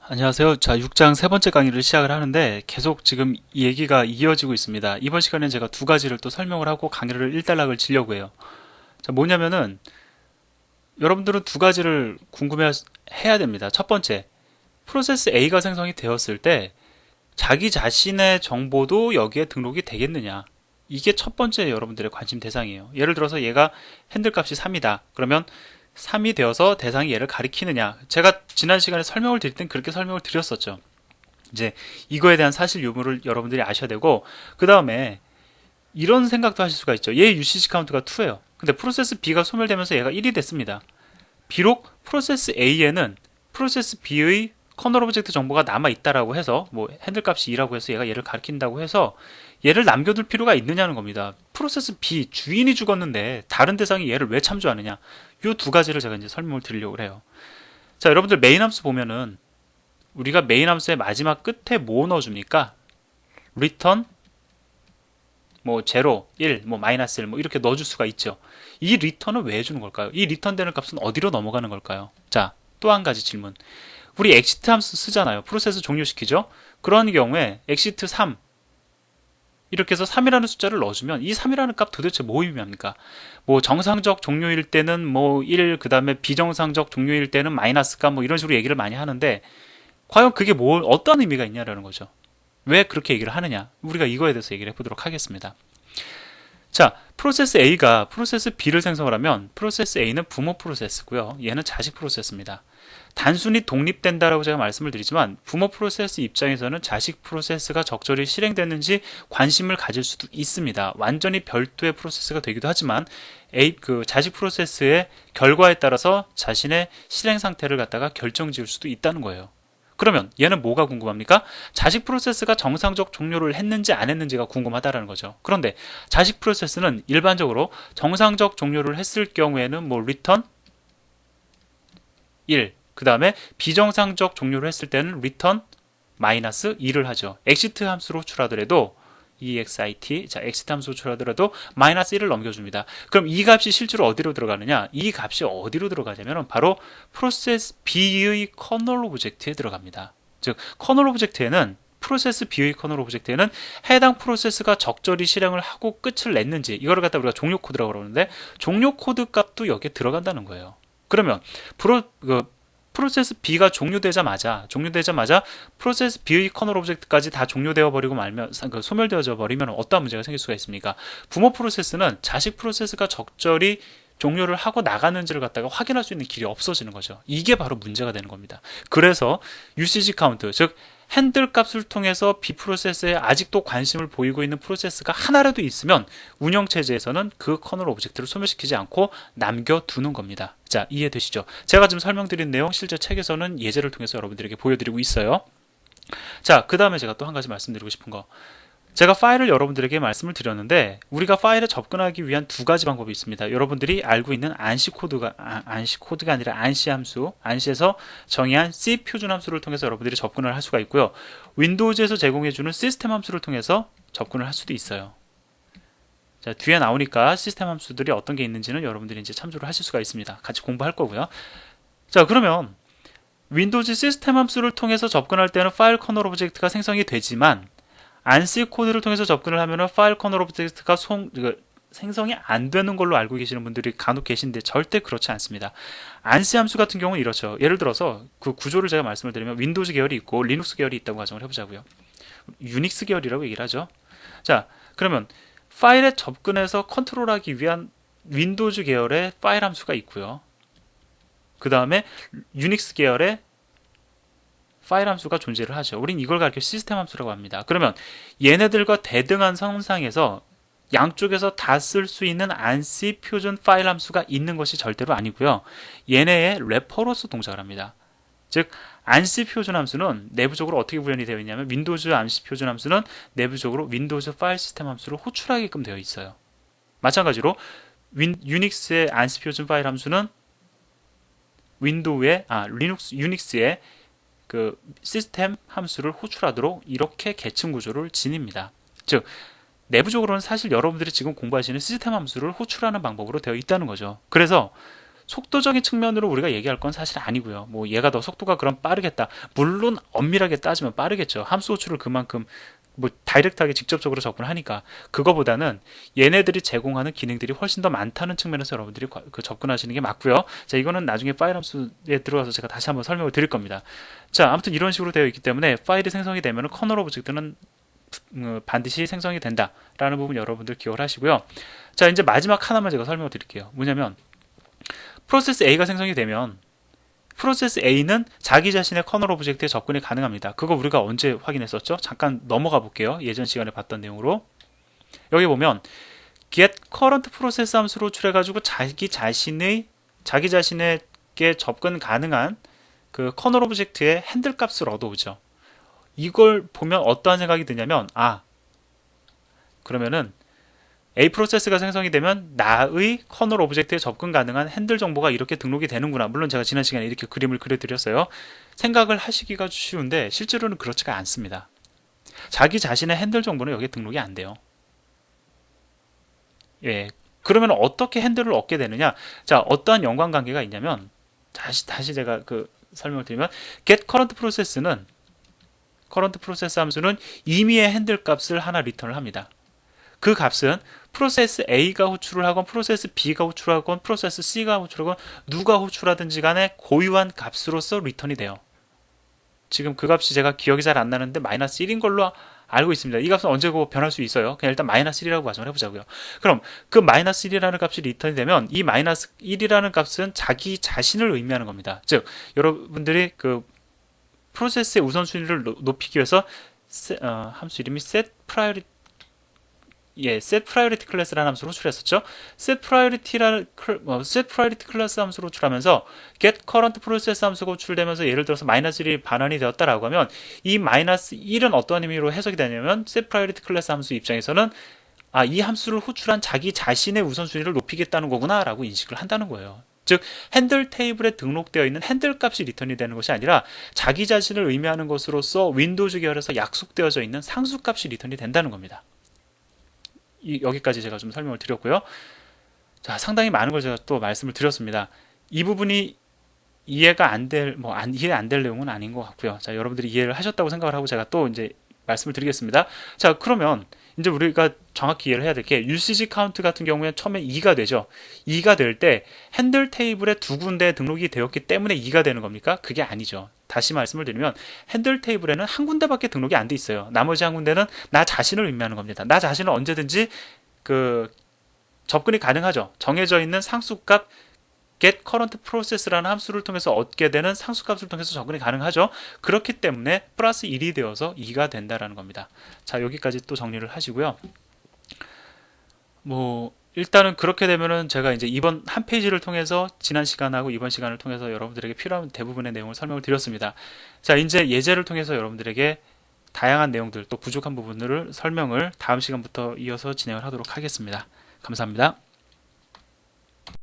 안녕하세요. 자, 6장 세 번째 강의를 시작을 하는데 계속 지금 이 얘기가 이어지고 있습니다. 이번 시간엔 제가 두 가지를 또 설명을 하고 강의를 일단락을 지려고 해요. 자, 뭐냐면은 여러분들은 두 가지를 궁금해 해야 됩니다. 첫 번째, 프로세스 A가 생성이 되었을 때 자기 자신의 정보도 여기에 등록이 되겠느냐. 이게 첫 번째 여러분들의 관심 대상이에요. 예를 들어서 얘가 핸들 값이 3이다. 그러면 3이 되어서 대상이 얘를 가리키느냐. 제가 지난 시간에 설명을 드릴 땐 그렇게 설명을 드렸었죠. 이제 이거에 대한 사실 유무를 여러분들이 아셔야 되고, 그 다음에 이런 생각도 하실 수가 있죠. 얘 UCC 카운트가 2예요. 근데 프로세스 B가 소멸되면서 얘가 1이 됐습니다. 비록 프로세스 A에는 프로세스 B의 커널 오브젝트 정보가 남아 있다라고 해서 뭐 핸들 값이 2라고 해서 얘가 얘를 가리킨다고 해서 얘를 남겨둘 필요가 있느냐는 겁니다. 프로세스 B 주인이 죽었는데 다른 대상이 얘를 왜 참조하느냐. 이 두 가지를 제가 이제 설명을 드리려고 해요. 자, 여러분들 메인 함수 보면은 우리가 메인 함수의 마지막 끝에 뭐 넣어줍니까? return 뭐 제로, 1, 뭐 마이너스 1, 뭐 이렇게 넣어줄 수가 있죠. 이 리턴은 왜 해주는 걸까요? 이 리턴 되는 값은 어디로 넘어가는 걸까요? 자, 또 한 가지 질문. 우리 exit 함수 쓰잖아요. 프로세스 종료시키죠. 그런 경우에 exit 3 이렇게 해서 3이라는 숫자를 넣어주면 이 3이라는 값 도대체 뭐 의미합니까? 뭐 정상적 종료일 때는 뭐 1, 그 다음에 비정상적 종료일 때는 마이너스 값 뭐 이런 식으로 얘기를 많이 하는데 과연 그게 뭐 어떤 의미가 있냐라는 거죠. 왜 그렇게 얘기를 하느냐? 우리가 이거에 대해서 얘기를 해보도록 하겠습니다. 자, 프로세스 A가 프로세스 B를 생성을 하면 프로세스 A는 부모 프로세스고요. 얘는 자식 프로세스입니다. 단순히 독립된다라고 제가 말씀을 드리지만 부모 프로세스 입장에서는 자식 프로세스가 적절히 실행됐는지 관심을 가질 수도 있습니다. 완전히 별도의 프로세스가 되기도 하지만 그 자식 프로세스의 결과에 따라서 자신의 실행 상태를 갖다가 결정지을 수도 있다는 거예요. 그러면 얘는 뭐가 궁금합니까? 자식 프로세스가 정상적 종료를 했는지 안 했는지가 궁금하다라는 거죠. 그런데 자식 프로세스는 일반적으로 정상적 종료를 했을 경우에는 뭐 return 1, 그 다음에 비정상적 종료를 했을 때는 return 마이너스 2를 하죠. exit 함수로 호출하더라도 exit, 자, exit 함수 호출하더라도 마이너스 1을 넘겨줍니다. 그럼 이 값이 실제로 어디로 들어가느냐? 이 값이 어디로 들어가냐면 바로 프로세스 B의 커널 오브젝트에 들어갑니다. 즉, 커널 오브젝트에는 프로세스 B의 커널 오브젝트에는 해당 프로세스가 적절히 실행을 하고 끝을 냈는지 이거를 갖다 우리가 종료 코드라고 그러는데 종료 코드 값도 여기에 들어간다는 거예요. 그러면 프로세스 B가 종료되자마자 프로세스 B의 커널 오브젝트까지 다 종료되어 버리고 말면 소멸되어져 버리면 어떠한 문제가 생길 수가 있습니까? 부모 프로세스는 자식 프로세스가 적절히 종료를 하고 나가는지를 갖다가 확인할 수 있는 길이 없어지는 거죠. 이게 바로 문제가 되는 겁니다. 그래서 UCG 카운트, 즉 핸들 값을 통해서 B 프로세스에 아직도 관심을 보이고 있는 프로세스가 하나라도 있으면 운영체제에서는 그 커널 오브젝트를 소멸시키지 않고 남겨두는 겁니다. 자, 이해되시죠? 제가 지금 설명드린 내용 실제 책에서는 예제를 통해서 여러분들에게 보여드리고 있어요. 자, 그 다음에 제가 또 한 가지 말씀드리고 싶은 거. 제가 파일을 여러분들에게 말씀을 드렸는데 우리가 파일에 접근하기 위한 두 가지 방법이 있습니다. 여러분들이 알고 있는 안시 코드가 아니라 안시 함수, 안시에서 정의한 C 표준 함수를 통해서 여러분들이 접근을 할 수가 있고요. 윈도우즈에서 제공해주는 시스템 함수를 통해서 접근을 할 수도 있어요. 자, 뒤에 나오니까 시스템 함수들이 어떤 게 있는지는 여러분들이 이제 참조를 하실 수가 있습니다. 같이 공부할 거고요. 자, 그러면 윈도우즈 시스템 함수를 통해서 접근할 때는 파일 커널 오브젝트가 생성이 되지만 안시 코드를 통해서 접근을 하면 파일 커널 오브젝트가 생성이 안 되는 걸로 알고 계시는 분들이 간혹 계신데 절대 그렇지 않습니다. 안시 함수 같은 경우는 이렇죠. 예를 들어서 그 구조를 제가 말씀을 드리면 윈도우즈 계열이 있고 리눅스 계열이 있다고 가정을 해보자고요. 유닉스 계열이라고 얘기를 하죠. 자, 그러면 파일에 접근해서 컨트롤하기 위한 윈도우즈 계열의 파일 함수가 있고요. 그 다음에 유닉스 계열의 파일 함수가 존재를 하죠. 우린 이걸 가리켜 시스템 함수라고 합니다. 그러면 얘네들과 대등한 선상에서 양쪽에서 다 쓸 수 있는 ANSI 표준 파일 함수가 있는 것이 절대로 아니고요. 얘네의 레퍼로서 동작을 합니다. 즉 ANSI 표준 함수는 내부적으로 어떻게 구현이 되어 있냐면 윈도우즈 ANSI 표준 함수는 내부적으로 윈도우즈 파일 시스템 함수를 호출하게끔 되어 있어요. 마찬가지로 유닉스의 ANSI 표준 파일 함수는 유닉스의 그 시스템 함수를 호출하도록 이렇게 계층 구조를 지닙니다. 즉 내부적으로는 사실 여러분들이 지금 공부하시는 시스템 함수를 호출하는 방법으로 되어 있다는 거죠. 그래서 속도적인 측면으로 우리가 얘기할 건 사실 아니고요. 뭐 얘가 더 속도가 그럼 빠르겠다. 물론 엄밀하게 따지면 빠르겠죠. 함수 호출을 그만큼 뭐 다이렉트하게 직접적으로 접근하니까 그거보다는 얘네들이 제공하는 기능들이 훨씬 더 많다는 측면에서 여러분들이 접근하시는 게 맞고요. 자, 이거는 나중에 파일 함수에 들어가서 제가 다시 한번 설명을 드릴 겁니다. 자, 아무튼 이런 식으로 되어 있기 때문에 파일이 생성이 되면 커널 오브젝트는 반드시 생성이 된다라는 부분 여러분들 기억을 하시고요. 자, 이제 마지막 하나만 제가 설명을 드릴게요. 뭐냐면 프로세스 A가 생성이 되면 프로세스 A는 자기 자신의 커널 오브젝트에 접근이 가능합니다. 그거 우리가 언제 확인했었죠? 잠깐 넘어가 볼게요. 예전 시간에 봤던 내용으로. 여기 보면 get current process 함수로 출해가지고 자기 자신에게 접근 가능한 그 커널 오브젝트의 핸들 값을 얻어오죠. 이걸 보면 어떠한 생각이 드냐면, 그러면은 A 프로세스가 생성이 되면 나의 커널 오브젝트에 접근 가능한 핸들 정보가 이렇게 등록이 되는구나. 물론 제가 지난 시간에 이렇게 그림을 그려드렸어요. 생각을 하시기가 쉬운데 실제로는 그렇지가 않습니다. 자기 자신의 핸들 정보는 여기에 등록이 안 돼요. 예. 그러면 어떻게 핸들을 얻게 되느냐? 자, 어떠한 연관관계가 있냐면 다시 제가 설명을 드리면 get current process는 current process 함수는 임의의 핸들 값을 하나 리턴을 합니다. 그 값은 프로세스 A가 호출을 하건 프로세스 B가 호출하건 프로세스 C가 호출하건 누가 호출하든지 간에 고유한 값으로서 리턴이 돼요. 지금 그 값이 제가 기억이 잘 안 나는데 마이너스 1인 걸로 알고 있습니다. 이 값은 언제 변할 수 있어요. 그냥 일단 마이너스 1이라고 가정을 해보자고요. 그럼 그 마이너스 1이라는 값이 리턴이 되면 이 마이너스 1이라는 값은 자기 자신을 의미하는 겁니다. 즉 여러분들이 그 프로세스의 우선순위를 높이기 위해서 함수 이름이 set priority set priority 클래스라는 함수로 호출했었죠. set priority 클래스 함수로 호출하면서 get current process 함수가 호출되면서 예를 들어서 마이너스 1이 반환이 되었다라고 하면 이 마이너스 1은 어떤 의미로 해석이 되냐면 set priority 클래스 함수 입장에서는 이 함수를 호출한 자기 자신의 우선순위를 높이겠다는 거구나 라고 인식을 한다는 거예요. 즉 핸들 테이블에 등록되어 있는 핸들 값이 리턴이 되는 것이 아니라 자기 자신을 의미하는 것으로서 윈도우즈 계열에서 약속되어져 있는 상수 값이 리턴이 된다는 겁니다. 여기까지 제가 좀 설명을 드렸고요. 자, 상당히 많은 걸 제가 또 말씀을 드렸습니다. 이 부분이 이해가 이해 안 될 내용은 아닌 것 같고요. 자, 여러분들이 이해를 하셨다고 생각을 하고 제가 또 이제 말씀을 드리겠습니다. 자, 그러면 이제 우리가 정확히 이해를 해야 될 게 usage count 같은 경우에 처음에 2가 되죠. 2가 될 때 핸들 테이블에 두 군데 등록이 되었기 때문에 2가 되는 겁니까? 그게 아니죠. 다시 말씀을 드리면 핸들 테이블에는 한 군데밖에 등록이 안 돼 있어요. 나머지 한 군데는 나 자신을 의미하는 겁니다. 나 자신은 언제든지 접근이 가능하죠. 정해져 있는 상수값 get current process라는 함수를 통해서 얻게 되는 상수값을 통해서 접근이 가능하죠. 그렇기 때문에 플러스 1이 되어서 2가 된다라는 겁니다. 자, 여기까지 또 정리를 하시고요. 일단은 그렇게 되면은 제가 이제 이번 한 페이지를 통해서 지난 시간하고 이번 시간을 통해서 여러분들에게 필요한 대부분의 내용을 설명을 드렸습니다. 자, 이제 예제를 통해서 여러분들에게 다양한 내용들 또 부족한 부분들을 설명을 다음 시간부터 이어서 진행을 하도록 하겠습니다. 감사합니다.